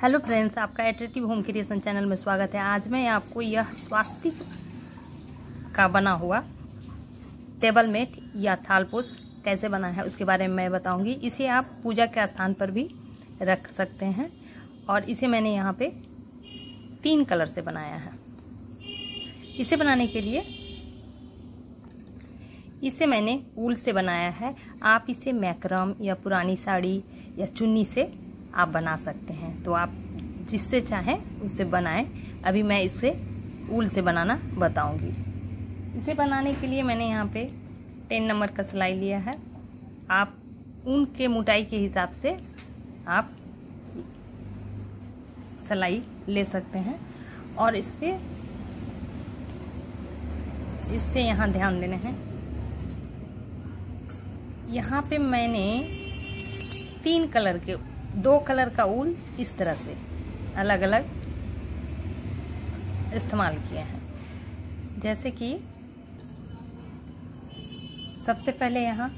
Hello friends, आपका attractive home creation channel में स्वागत है। आज मैं आपको यह स्वास्तिक का बना हुआ टेबल मेट या थालपोश कैसे बना है उसके बारे में मैं बताऊंगी। इसे आप पूजा के स्थान पर भी रख सकते हैं और इसे मैंने यहाँ पे 3 कलर से बनाया है। इसे बनाने के लिए इसे मैंने ऊल से बनाया है। आप इसे मैक्रम या पुरानी साड़ी या चुन्नी से आप बना सकते हैं, तो आप जिससे चाहें उससे बनाएं। अभी मैं इसे ऊल से बनाना बताऊंगी। इसे बनाने के लिए मैंने यहाँ पे 10 नंबर का सिलाई लिया है। आप ऊन के मोटाई के हिसाब से आप सिलाई ले सकते हैं और इस पे यहाँ ध्यान देना है। यहाँ पे मैंने 3 कलर के 2 कलर का ऊल इस तरह से अलग अलग इस्तेमाल किए हैं। जैसे कि सबसे पहले यहाँ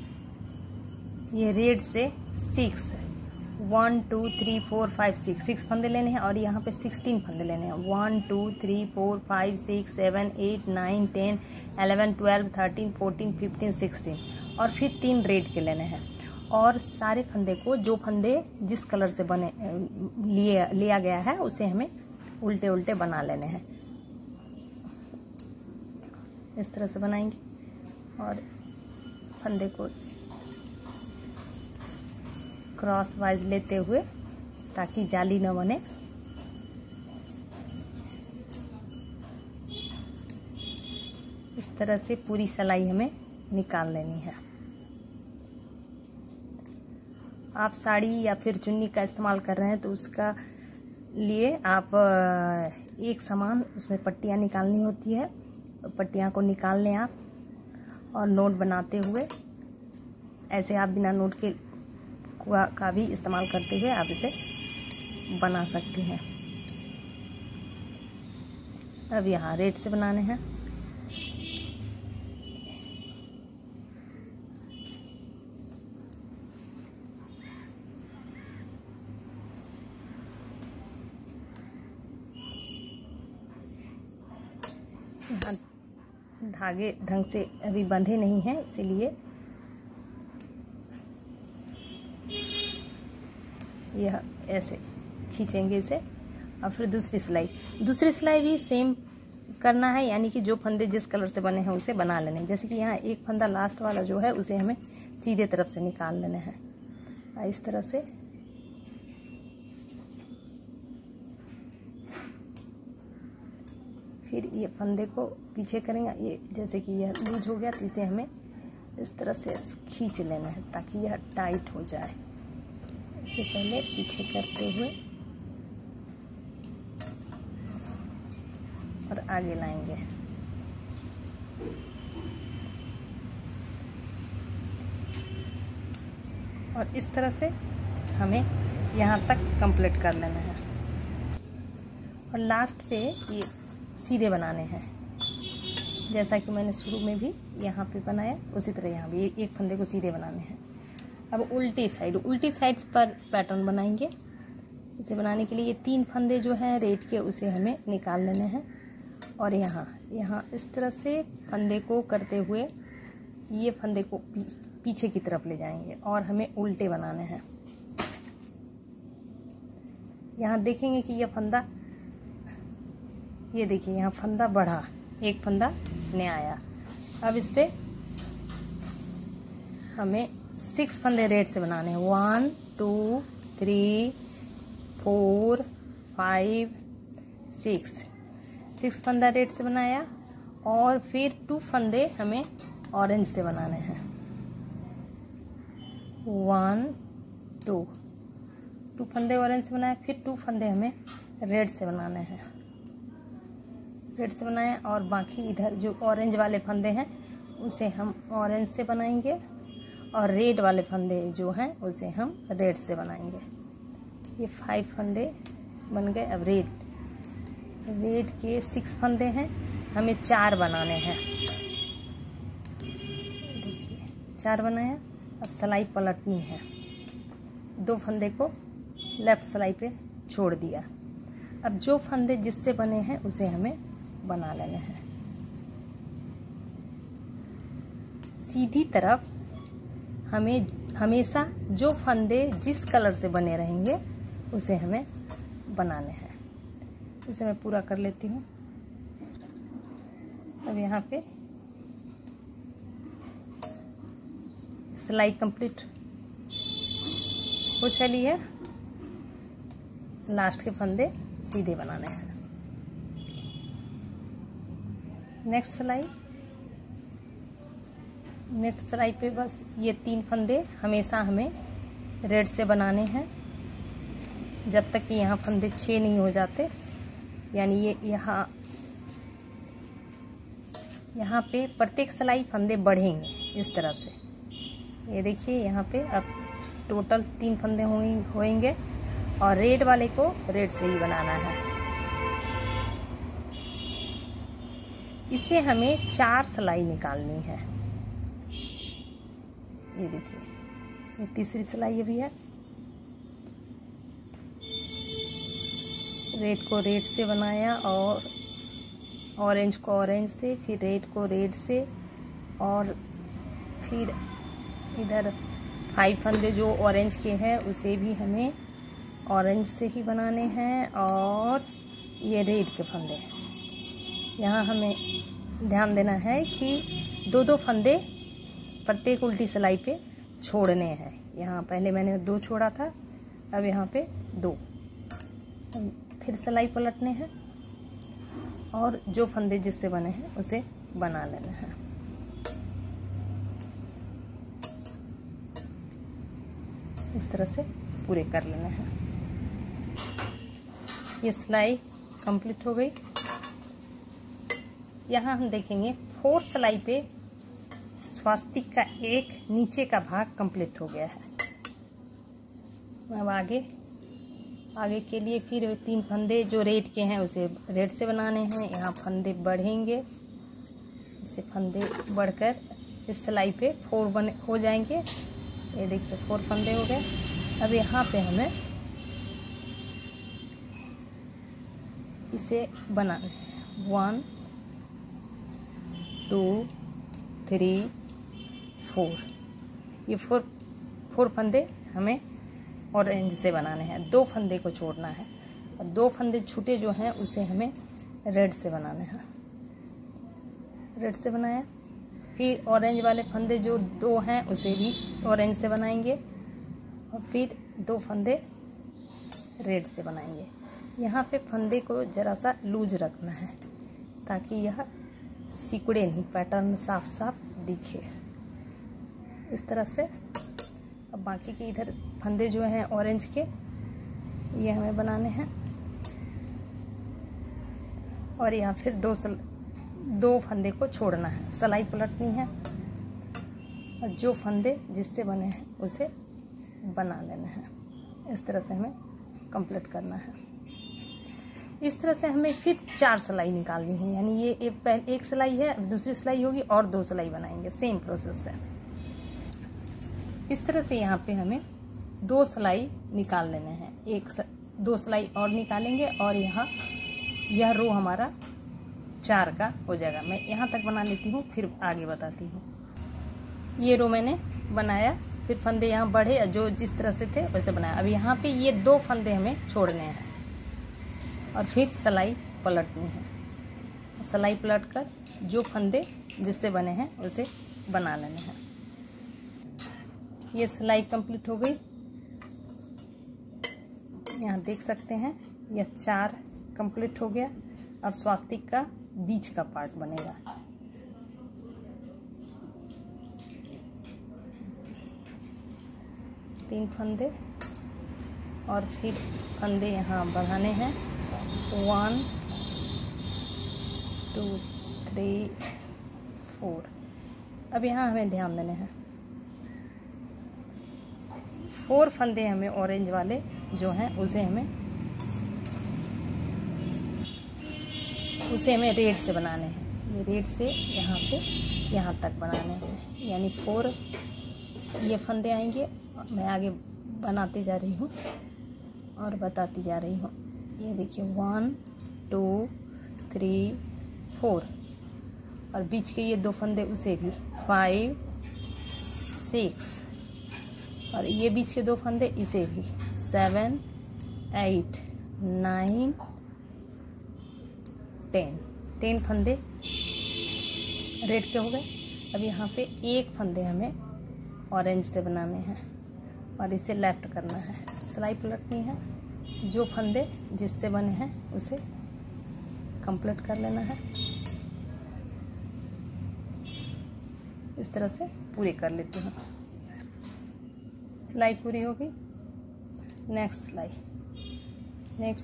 ये रेड से 6 1 2 3 4 5 6 फंदे लेने हैं और यहाँ पे 16 फंदे लेने हैं। 1 2 3 4 5 6 7 8 9 10 11 12 13 14 15 16 और फिर 3 रेड के लेने हैं। और सारे फंदे को, जो फंदे जिस कलर से बने लिया गया है, उसे हमें उल्टे उल्टे बना लेने हैं। इस तरह से बनाएंगे और फंदे को क्रॉस वाइज लेते हुए ताकि जाली न बने। इस तरह से पूरी सिलाई हमें निकाल लेनी है। आप साड़ी या फिर चुन्नी का इस्तेमाल कर रहे हैं तो उसका लिए आप एक समान उसमें पट्टियाँ निकालनी होती है। पट्टियाँ को निकाल लें आप और नोट बनाते हुए, ऐसे आप बिना नोट के का भी इस्तेमाल करते हुए आप इसे बना सकती हैं। अब यहाँ रेड से बनाने हैं। यहाँ धागे ढंग से अभी बंधे नहीं हैं, इसीलिए यह ऐसे खींचेंगे इसे। और फिर दूसरी सिलाई भी सेम करना है, यानी कि जो फंदे जिस कलर से बने हैं उसे बना लेने हैं। जैसे कि यहाँ एक फंदा लास्ट वाला जो है उसे हमें सीधे तरफ से निकाल लेना है। इस तरह से फिर ये फंदे को पीछे करेंगे। ये जैसे कि यह लूज हो गया तो इसे हमें इस तरह से खींच लेना है ताकि यह टाइट हो जाए। इसे पहले पीछे करते हुए और आगे लाएंगे। और इस तरह से हमें यहाँ तक कंप्लीट कर लेना है। और लास्ट पे ये सीधे बनाने हैं, जैसा कि मैंने शुरू में भी यहाँ पे बनाया उसी तरह यहाँ भी एक फंदे को सीधे बनाने हैं। अब उल्टी साइड पर पैटर्न बनाएंगे। इसे बनाने के लिए ये 3 फंदे जो हैं रेड के उसे हमें निकाल लेने हैं और यहाँ इस तरह से फंदे को करते हुए ये फंदे को पीछे की तरफ ले जाएंगे और हमें उल्टे बनाने हैं। यहाँ देखेंगे कि यह फंदा, ये देखिए यहाँ फंदा बढ़ा, एक फंदा नया आया। अब इस पे हमें 6 फंदे रेड से बनाने हैं। 1 2 3 4 5 6 फंदा रेड से बनाया और फिर 2 फंदे हमें ऑरेंज से बनाने हैं। 1 2 फंदे ऑरेंज से बनाए, फिर 2 फंदे हमें रेड से बनाने हैं। रेड से बनाए और बाकी इधर जो ऑरेंज वाले फंदे हैं उसे हम ऑरेंज से बनाएंगे और रेड वाले फंदे जो हैं उसे हम रेड से बनाएंगे। ये 5 फंदे बन गए। अब रेड के 6 फंदे हैं, हमें 4 बनाने हैं। देखिए 4 बनाया। अब सिलाई पलटनी है। 2 फंदे को लेफ्ट सिलाई पे छोड़ दिया। अब जो फंदे जिससे बने हैं उसे हमें बना लेने हैं। सीधी तरफ हमें हमेशा जो फंदे जिस कलर से बने रहेंगे उसे हमें बनाने हैं। इसे मैं पूरा कर लेती हूँ। अब यहाँ पे सिलाई कंप्लीट हो चली है। लास्ट के फंदे सीधे बनाने हैं। नेक्स्ट सिलाई पे बस ये 3 फंदे हमेशा हमें रेड से बनाने हैं जब तक कि यहाँ फंदे 6 नहीं हो जाते। यानी ये यहाँ पे प्रत्येक सिलाई फंदे बढ़ेंगे इस तरह से। ये देखिए यहाँ पे अब टोटल 3 फंदे होंगे और रेड वाले को रेड से ही बनाना है। इसे हमें 4 सिलाई निकालनी है। ये देखिए ये तीसरी सिलाई भी है। रेड को रेड से बनाया और ऑरेंज को ऑरेंज से, फिर रेड को रेड से, और फिर इधर 5 फंदे जो ऑरेंज के हैं उसे भी हमें ऑरेंज से ही बनाने हैं। और ये रेड के फंदे यहाँ हमें ध्यान देना है कि 2-2 फंदे प्रत्येक उल्टी सिलाई पे छोड़ने हैं। यहाँ पहले मैंने 2 छोड़ा था, अब यहाँ पे 2। फिर सिलाई पलटने हैं और जो फंदे जिससे बने हैं उसे बना लेना है। इस तरह से पूरे कर लेना है। ये सिलाई कंप्लीट हो गई। यहाँ हम देखेंगे 4 सिलाई पे स्वास्तिक का एक नीचे का भाग कंप्लीट हो गया है। अब आगे के लिए फिर 3 फंदे जो रेड के हैं उसे रेड से बनाने हैं। यहाँ फंदे बढ़ेंगे, इससे फंदे बढ़कर इस सिलाई पे 4 बने हो जाएंगे। ये देखिए 4 फंदे हो गए। अब यहाँ पे हमें इसे बनाना है। 1 2 3 4। ये 4 फंदे हमें ऑरेंज से बनाने हैं। 2 फंदे को छोड़ना है और 2 फंदे छूटे जो हैं उसे हमें रेड से बनाने हैं। रेड से बनाया, फिर ऑरेंज वाले फंदे जो 2 हैं उसे भी ऑरेंज से बनाएंगे और फिर 2 फंदे रेड से बनाएंगे। यहाँ पे फंदे को जरा सा लूज रखना है ताकि यह सिकुड़े नहीं, पैटर्न साफ साफ दिखे। इस तरह से अब बाकी के इधर फंदे जो हैं ऑरेंज के ये हमें बनाने हैं और यहाँ फिर 2 फंदे को छोड़ना है, सिलाई पलटनी है और जो फंदे जिससे बने हैं उसे बना लेना है। इस तरह से हमें कंप्लीट करना है। इस तरह से हमें फिर 4 सिलाई निकालनी है। यानी ये एक सिलाई है, दूसरी सिलाई होगी और 2 सिलाई बनाएंगे। सेम प्रोसेस है। इस तरह से यहाँ पे हमें 2 सिलाई निकाल लेने हैं। 2 सिलाई और निकालेंगे और यहाँ यह रो हमारा 4 का हो जाएगा। मैं यहाँ तक बना लेती हूँ, फिर आगे बताती हूँ। ये रो मैंने बनाया, फिर फंदे यहाँ बढ़े, जो जिस तरह से थे वैसे बनाया। अब यहाँ पे ये 2 फंदे हमें छोड़ने हैं और फिर सिलाई पलटनी है। सिलाई पलट कर जो फंदे जिससे बने हैं उसे बना लेने हैं। ये सिलाई कंप्लीट हो गई। यहाँ देख सकते हैं यह 4 कंप्लीट हो गया। अब स्वास्तिक का बीच का पार्ट बनेगा। तीन फंदे और फिर फंदे यहाँ बढ़ाने हैं। 1 2 3 4। अब यहाँ हमें ध्यान देने हैं। 4 फंदे हमें ऑरेंज वाले जो हैं उसे हमें रेड से बनाने हैं। ये रेड से यहाँ तक बनाने हैं। यानी 4 ये फंदे आएंगे। मैं आगे बनाती जा रही हूँ। और बताती जा रही हूँ। ये देखिए 1 2 3 4 और बीच के ये 2 फंदे उसे भी 5 6 और ये बीच के 2 फंदे इसे भी 7 8 9 10 फंदे रेड के हो गए। अब यहाँ पे एक फंदे हमें ऑरेंज से बनाने हैं और इसे लेफ्ट करना है, सिलाई पलटनी है, जो फंदे जिससे बने हैं उसे कंप्लीट कर लेना है। इस तरह से पूरी कर लेती हूँ। सिलाई पूरी होगी। नेक्स्ट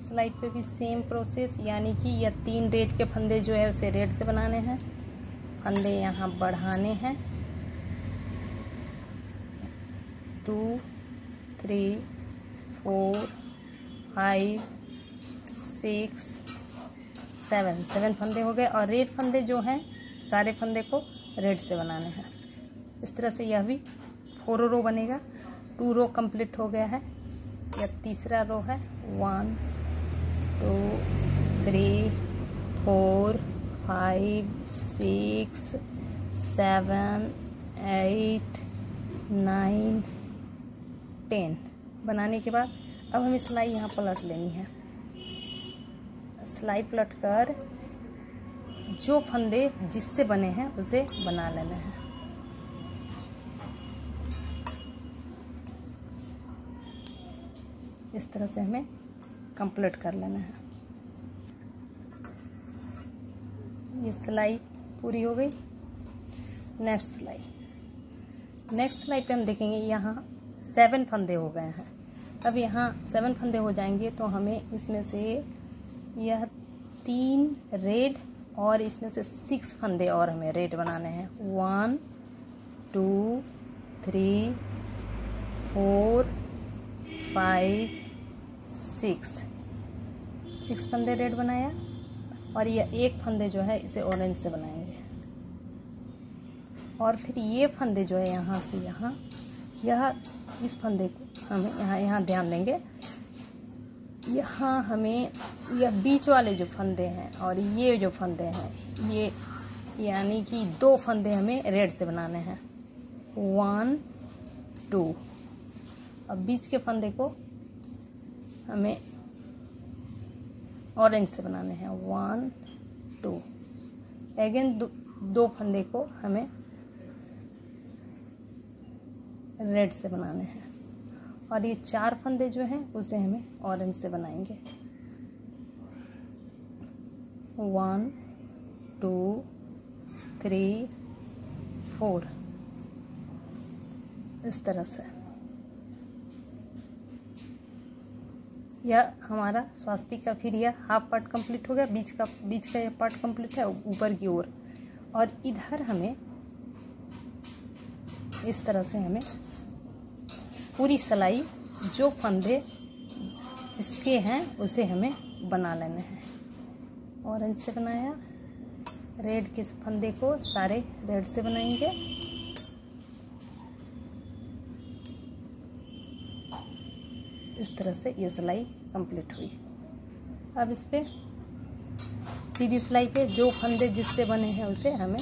सिलाई पे भी सेम प्रोसेस, यानी कि यह 3 रेड के फंदे जो है उसे रेड से बनाने हैं, फंदे यहाँ बढ़ाने हैं 2 3 4 5 6 7 फंदे हो गए और रेड फंदे जो हैं सारे फंदे को रेड से बनाने हैं। इस तरह से यह भी 4 रो बनेगा। 2 रो कंप्लीट हो गया है। यह तीसरा रो है। 1 2 3 4 5 6 7 8 9 10 बनाने के बाद अब हमें सिलाई यहाँ पलट लेनी है। सिलाई पलट कर जो फंदे जिससे बने हैं उसे बना लेना है। इस तरह से हमें कंप्लीट कर लेना है। ये सिलाई पूरी हो गई। नेक्स्ट सिलाई पे हम देखेंगे यहाँ 7 फंदे हो गए हैं। अब यहाँ 7 फंदे हो जाएंगे तो हमें इसमें से यह 3 रेड और इसमें से 6 फंदे और हमें रेड बनाने हैं। 1 2 3 4 5 6 फंदे रेड बनाया और यह एक फंदे जो है इसे ऑरेंज से बनाएंगे और फिर ये फंदे जो है यहाँ से यहाँ यह इस फंदे को हमें यहाँ ध्यान देंगे। यहाँ हमें यह बीच वाले जो फंदे हैं और ये जो फंदे हैं ये यानी कि 2 फंदे हमें रेड से बनाने हैं 1 2। अब बीच के फंदे को हमें ऑरेंज से बनाने हैं 1 2। अगेन 2 फंदे को हमें रेड से बनाने हैं और ये 4 फंदे जो हैं उसे हमें ऑरेंज से बनाएंगे 1 2 3 4। इस तरह से यह हमारा स्वास्तिक का फिर यह हाफ पार्ट कंप्लीट हो गया। बीच का यह पार्ट कंप्लीट है ऊपर की ओर और इधर हमें इस तरह से हमें पूरी सिलाई जो फंदे जिसके हैं उसे हमें बना लेने हैं। ऑरेंज से बनाया, रेड के फंदे को सारे रेड से बनाएंगे। इस तरह से ये सिलाई कंप्लीट हुई। अब इस पे सीधी सिलाई पे जो फंदे जिससे बने हैं उसे हमें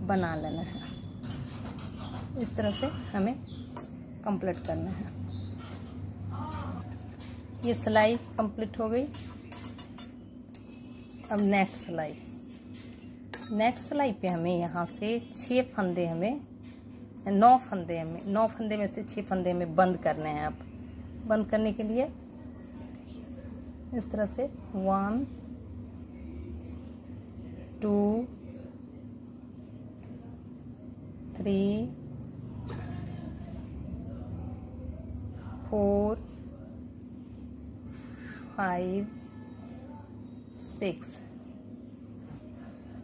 बना लेना है। इस तरह से हमें कंप्लीट करना है। ये सिलाई कंप्लीट हो गई। अब नेक्स्ट सिलाई पे हमें यहाँ से 6 फंदे हमें 9 फंदे में से 6 फंदे हमें बंद करने हैं। अब बंद करने के लिए इस तरह से 1 2 3 4 5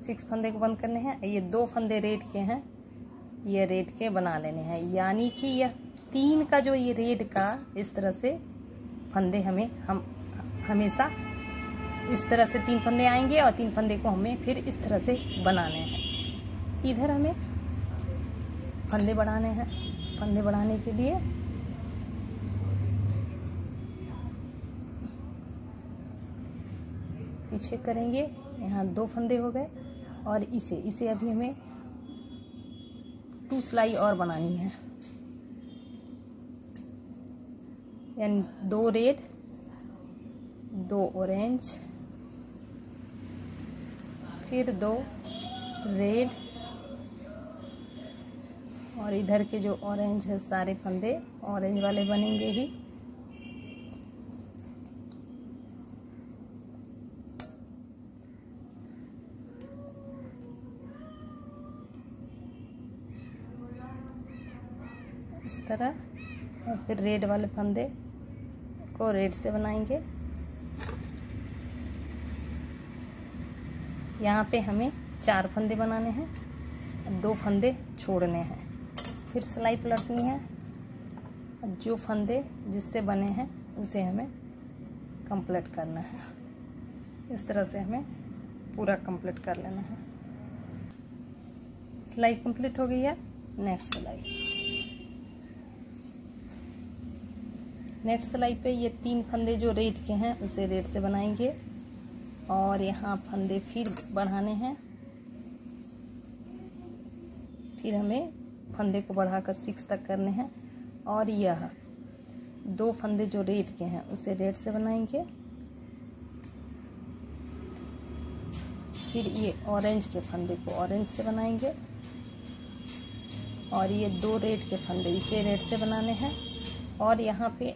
6 फंदे को बंद करने हैं। ये 2 फंदे रेड के हैं, ये रेड के बना लेने हैं। यानी कि यह 3 का जो ये रेड का इस तरह से फंदे हम हमेशा इस तरह से 3 फंदे आएंगे और 3 फंदे को हमें फिर इस तरह से बनाने हैं। इधर हमें फंदे बढ़ाने हैं। फंदे बढ़ाने के लिए पीछे करेंगे। यहाँ 2 फंदे हो गए और इसे अभी हमें 2 सिलाई और बनानी है, यानी 2 रेड 2 ऑरेंज, फिर 2 रेड, और इधर के जो ऑरेंज है सारे फंदे ऑरेंज वाले बनेंगे ही। इस तरह, और फिर रेड वाले फंदे को रेड से बनाएंगे। यहाँ पे हमें 4 फंदे बनाने हैं, 2 फंदे छोड़ने हैं, फिर सिलाई पलटनी है। जो फंदे जिससे बने हैं उसे हमें कंप्लीट करना है। इस तरह से हमें पूरा कंप्लीट कर लेना है। सिलाई कंप्लीट हो गई है। नेक्स्ट सिलाई पे ये 3 फंदे जो रेड के हैं उसे रेड से बनाएंगे, और यहाँ फंदे फिर बढ़ाने हैं। फिर हमें फंदे को बढ़ाकर 6 तक करने हैं, और यह 2 फंदे जो रेड के हैं उसे रेड से बनाएंगे। फिर ये ऑरेंज के फंदे को ऑरेंज से बनाएंगे, और ये 2 रेड के फंदे इसे रेड से बनाने हैं, और यहाँ पे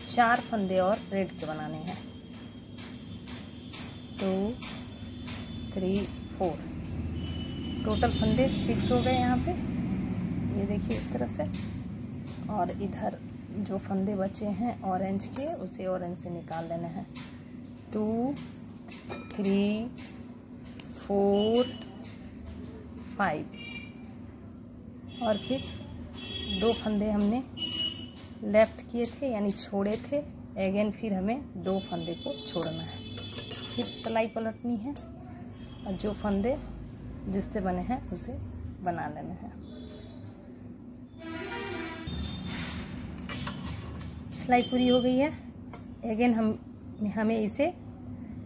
4 फंदे और रेड के बनाने हैं। 2 3 4 टोटल फंदे 6 हो गए यहाँ पे, ये देखिए इस तरह से। और इधर जो फंदे बचे हैं ऑरेंज के उसे ऑरेंज से निकाल लेना है। 2 3 4 5, और फिर 2 फंदे हमने लेफ्ट किए थे यानी छोड़े थे, अगेन फिर हमें 2 फंदे को छोड़ना है। फिर सिलाई पलटनी है, और जो फंदे जिससे बने हैं उसे बना लेना है। सिलाई पूरी हो गई है। अगेन हमें इसे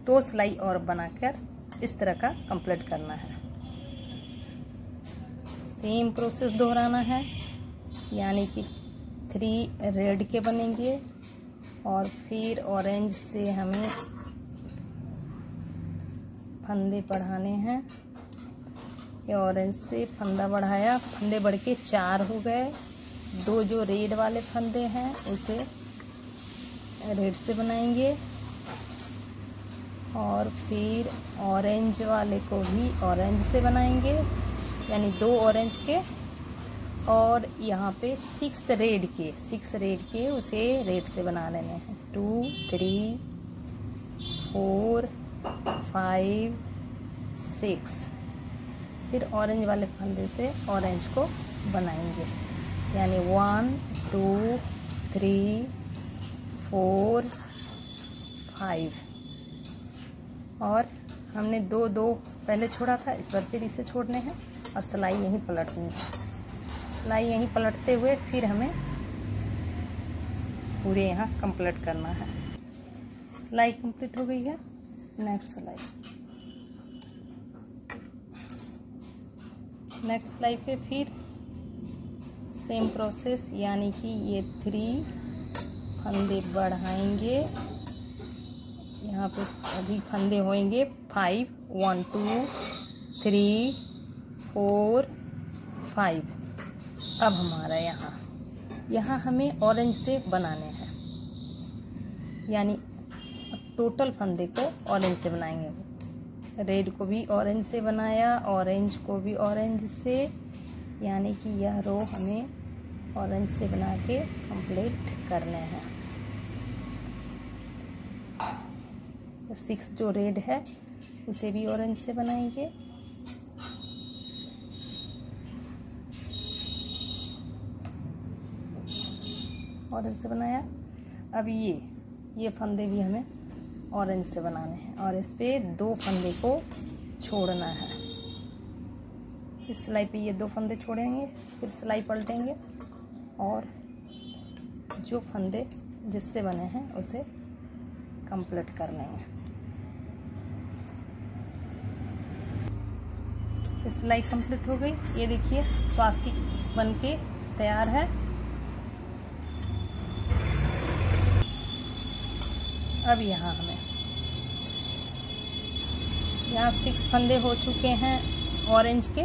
2 सिलाई और बनाकर इस तरह का कंप्लीट करना है। सेम प्रोसेस दोहराना है, यानी कि 3 रेड के बनेंगे, और फिर ऑरेंज से हमें फंदे बढ़ाने हैं। ये ऑरेंज से फंदा बढ़ाया, फंदे बढ़ के 4 हो गए। 2 जो रेड वाले फंदे हैं उसे रेड से बनाएंगे, और फिर ऑरेंज वाले को भी ऑरेंज से बनाएंगे, यानी 2 ऑरेंज के, और यहाँ पे 6 रेड के उसे रेड से बना लेने हैं। 2 3 4 5 6, फिर ऑरेंज वाले फंदे से ऑरेंज को बनाएंगे, यानी 1 2 3 4 5, और हमने 2 पहले छोड़ा था, इस बार फिर इसे छोड़ने हैं और सिलाई यहीं पलटनी है। सिलाई यहीं पलटते हुए फिर हमें पूरे यहाँ कंप्लीट करना है। सिलाई कंप्लीट हो गई है। नेक्स्ट सिलाई पे फिर सेम प्रोसेस, यानी कि ये 3 फंदे बढ़ाएंगे। यहाँ पे अभी फंदे होंगे 5 1 2 3 4 5। अब हमारा यहाँ हमें ऑरेंज से बनाने हैं, यानी टोटल फंदे को ऑरेंज से बनाएंगे। रेड को भी ऑरेंज से बनाया, ऑरेंज को भी ऑरेंज से, यानी कि यह रो हमें ऑरेंज से बना के कंप्लीट करने हैं। 6 जो रेड है उसे भी ऑरेंज से बनाएंगे, ऑरेंज से बनाया। अब ये फंदे भी हमें ऑरेंज से बनाने हैं, और इस पे 2 फंदे को छोड़ना है। इस सिलाई पे ये 2 फंदे छोड़ेंगे, फिर सिलाई पलटेंगे, और जो फंदे जिससे बने हैं उसे कंप्लीट कर लेंगे। सिलाई कंप्लीट हो गई। ये देखिए स्वास्तिक बन के तैयार है। अब यहाँ 6 फंदे हो चुके हैं ऑरेंज के,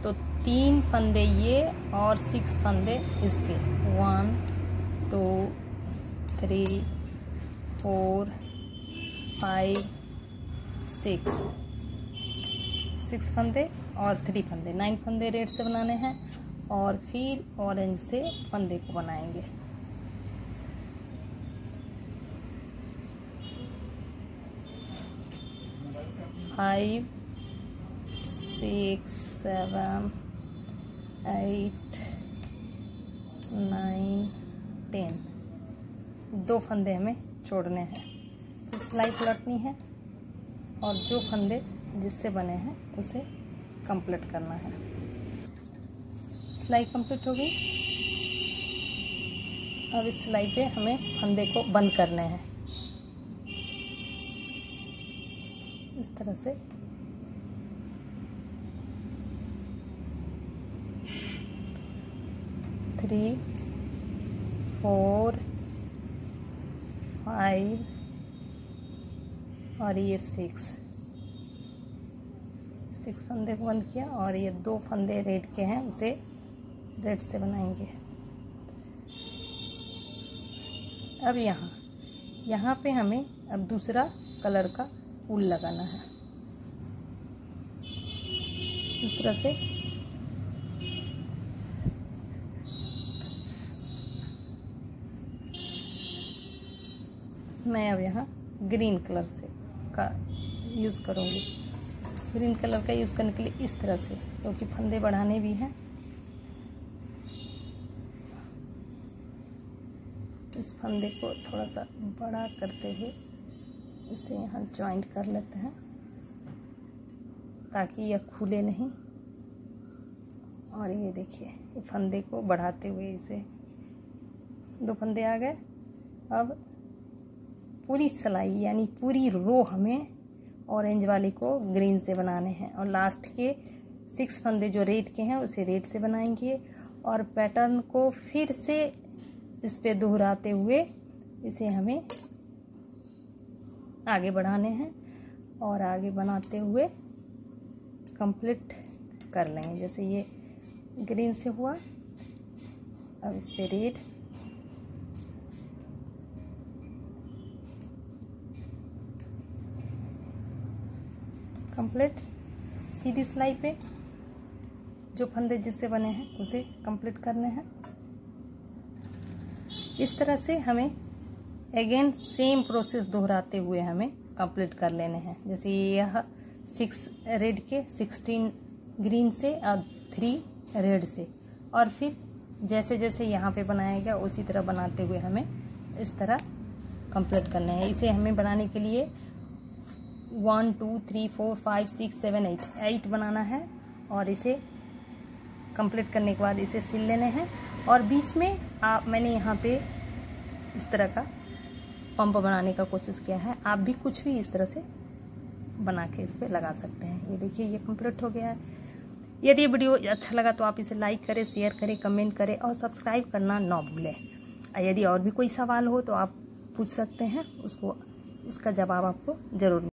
तो 3 फंदे ये और 6 फंदे इसके। 1 2 3 4 5 6 फंदे और 3 फंदे, 9 फंदे रेड से बनाने हैं और फिर ऑरेंज से फंदे को बनाएंगे। फाइव 6 7 8 9 10, 2 फंदे हमें छोड़ने हैं। सिलाई पलटनी है और जो फंदे जिससे बने हैं उसे कंप्लीट करना है। सिलाई कंप्लीट हो गई। अब इस सिलाई पे हमें फंदे को बंद करने हैं इस तरह से। थ्री 4 5 और ये 6 फंदे को बंद किया और ये 2 फंदे रेड के हैं, उसे रेड से बनाएंगे। अब यहाँ पे हमें अब दूसरा कलर का फूल लगाना है इस तरह से। मैं अब यहाँ ग्रीन कलर से का यूज़ करूँगी। ग्रीन कलर का यूज़ करने के लिए इस तरह से, क्योंकि फंदे बढ़ाने भी हैं। इस फंदे को थोड़ा सा बड़ा करते हुए इसे यहाँ जॉइंट कर लेते हैं ताकि यह खुले नहीं। और ये देखिए ये फंदे को बढ़ाते हुए इसे 2 फंदे आ गए। अब पूरी सिलाई यानी पूरी रो हमें ऑरेंज वाली को ग्रीन से बनाने हैं और लास्ट के 6 फंदे जो रेड के हैं उसे रेड से बनाएंगे और पैटर्न को फिर से इस पे दोहराते हुए इसे हमें आगे बढ़ाने हैं और आगे बनाते हुए कंप्लीट कर लेंगे। जैसे ये ग्रीन से हुआ, अब इस पे रेड, कंप्लीट। सीधी सिलाई पे जो फंदे जिससे बने हैं उसे कंप्लीट करने हैं। इस तरह से हमें अगेन सेम प्रोसेस दोहराते हुए हमें कंप्लीट कर लेने हैं। जैसे यह 6 रेड के, 16 ग्रीन से और 3 रेड से, और फिर जैसे जैसे यहाँ पे बनाया गया उसी तरह बनाते हुए हमें इस तरह कंप्लीट करना है। इसे हमें बनाने के लिए 1 2 3 4 5 6 7 8 बनाना है और इसे कंप्लीट करने के बाद इसे सिल लेने हैं। और बीच में मैंने यहाँ पे इस तरह का पंप बनाने का कोशिश किया है। आप भी कुछ भी इस तरह से बना के इस पे लगा सकते हैं। ये देखिए ये कंप्लीट हो गया है। यदि ये वीडियो अच्छा लगा तो आप इसे लाइक करें, शेयर करें, कमेंट करें और सब्सक्राइब करना ना भूलें। यदि और भी कोई सवाल हो तो आप पूछ सकते हैं, उसका जवाब आपको ज़रूर